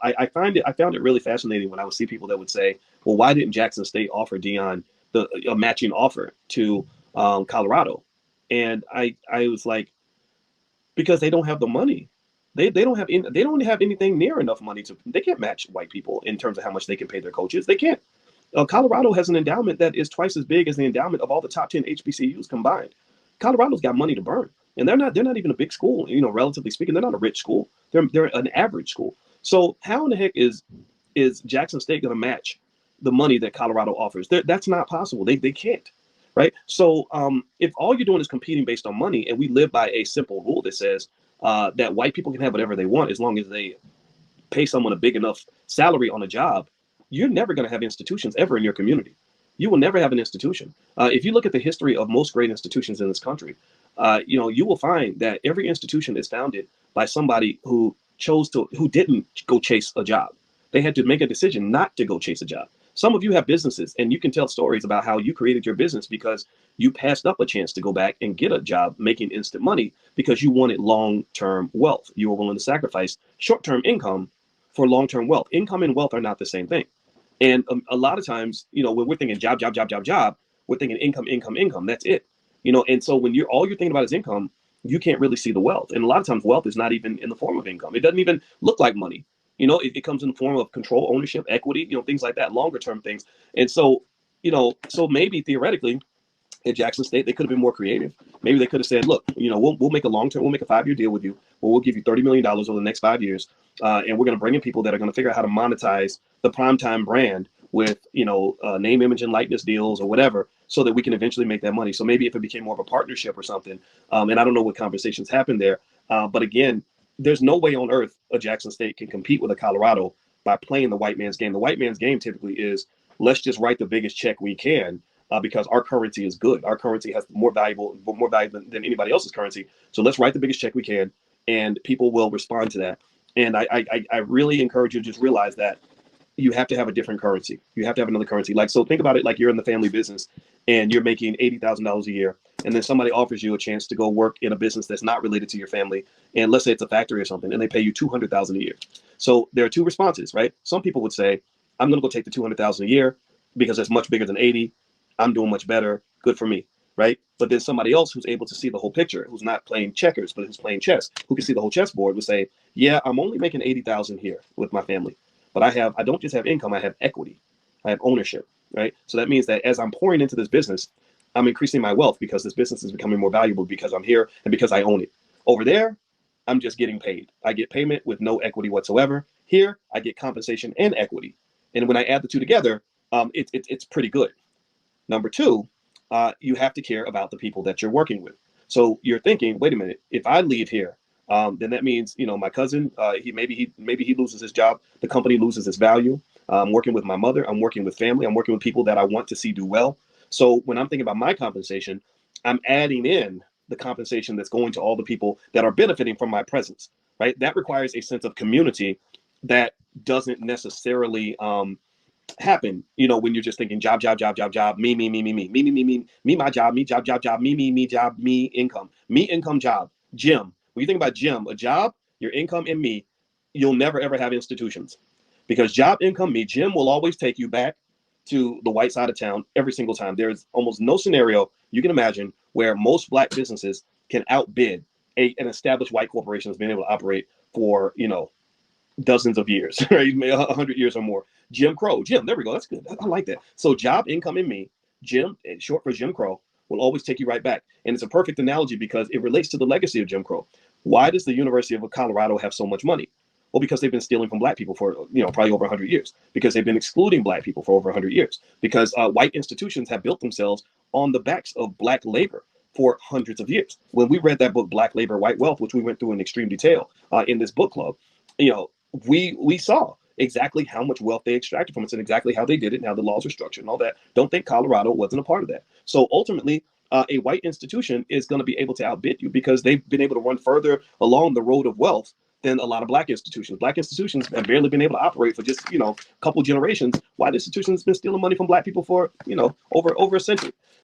I found it really fascinating when I would see people that would say, well, why didn't Jackson State offer Deion a matching offer to Colorado? And I was like, because they don't have the money. They don't have anything near enough money to they can't match white people in terms of how much they can pay their coaches. They can't. Colorado has an endowment that is twice as big as the endowment of all the top 10 HBCUs combined. Colorado's got money to burn, and they're not even a big school. Relatively speaking, they're not a rich school. They're an average school. So how in the heck is Jackson State going to match the money that Colorado offers? That's not possible. They can't. Right. So if all you're doing is competing based on money, and we live by a simple rule that says that white people can have whatever they want as long as they pay someone a big enough salary on a job, you're never going to have institutions ever in your community. You will never have an institution. If you look at the history of most great institutions in this country, you will find that every institution is founded by somebody who didn't go chase a job. They had to make a decision not to go chase a job. Some of you have businesses, and you can tell stories about how you created your business because you passed up a chance to go back and get a job making instant money because you wanted long-term wealth. You were willing to sacrifice short-term income for long-term wealth. Income and wealth are not the same thing. And a lot of times, when we're thinking job, job, job, job, job, we're thinking income, income, income. That's it. And so when all you're thinking about is income, you can't really see the wealth. And a lot of times wealth is not even in the form of income. It doesn't even look like money. It comes in the form of control, ownership, equity, things like that, longer term things. And so, so maybe theoretically at Jackson State, they could have been more creative. Maybe they could have said, look, we'll make a we'll make a 5-year deal with you, or we'll give you $30 million over the next 5 years. And we're going to bring in people that are going to figure out how to monetize the primetime brand with, name, image, and likeness deals or whatever, so that we can eventually make that money. So maybe if it became more of a partnership or something, and I don't know what conversations happened there. But again, there's no way on earth a Jackson State can compete with a Colorado by playing the white man's game. The white man's game typically is, let's just write the biggest check we can because our currency is good. Our currency has more value than anybody else's currency. So let's write the biggest check we can, and people will respond to that. And I really encourage you to just realize that you have to have a different currency. You have to have another currency. So think about it like you're in the family business and you're making $80,000 a year. And then somebody offers you a chance to go work in a business that's not related to your family. And let's say it's a factory or something, and they pay you $200,000 a year. So there are two responses, right? Some people would say, I'm going to go take the $200,000 a year because it's much bigger than 80. I'm doing much better. Good for me. Right. But then somebody else who's able to see the whole picture, who's not playing checkers, but who's playing chess, who can see the whole chessboard, would say, yeah, I'm only making 80,000 here with my family. But I don't just have income, I have equity. I have ownership, right? So that means that as I'm pouring into this business, I'm increasing my wealth because this business is becoming more valuable because I'm here and because I own it. Over there, I'm just getting paid. I get payment with no equity whatsoever. Here, I get compensation and equity. And when I add the two together, it's pretty good. Number two, you have to care about the people that you're working with. So you're thinking, wait a minute, if I leave here, then that means, my cousin, he loses his job. The company loses its value. I'm working with my mother. I'm working with family. I'm working with people that I want to see do well. So when I'm thinking about my compensation, I'm adding in the compensation that's going to all the people that are benefiting from my presence, right? That requires a sense of community that doesn't necessarily happen, when you're just thinking job, job, job, job, job, me, me, me, me, me, me, me, me, me, me, my job, me, job, job, job, me, job, me, income, job, Jim. When you think about Jim, a job, your income, and me, you'll never ever have institutions because job, income, me, Jim will always take you back to the white side of town every single time. There's almost no scenario you can imagine where most black businesses can outbid an established white corporation that's been able to operate for, dozens of years, right? 100 years or more. Jim Crow. Jim, there we go. That's good. I like that. So job, income, and me, Jim, short for Jim Crow, will always take you right back. And it's a perfect analogy because it relates to the legacy of Jim Crow. Why does the University of Colorado have so much money? Well, because they've been stealing from black people for, probably over 100 years. Because they've been excluding black people for over 100 years. Because white institutions have built themselves on the backs of black labor for hundreds of years. When we read that book, Black Labor, White Wealth, which we went through in extreme detail in this book club, we saw exactly how much wealth they extracted from us and exactly how they did it and how the laws are structured and all that. Don't think Colorado wasn't a part of that. So ultimately, a white institution is going to be able to outbid you because they've been able to run further along the road of wealth than a lot of black institutions. Black institutions have barely been able to operate for just, a couple generations. White institutions have been stealing money from black people for, over a century.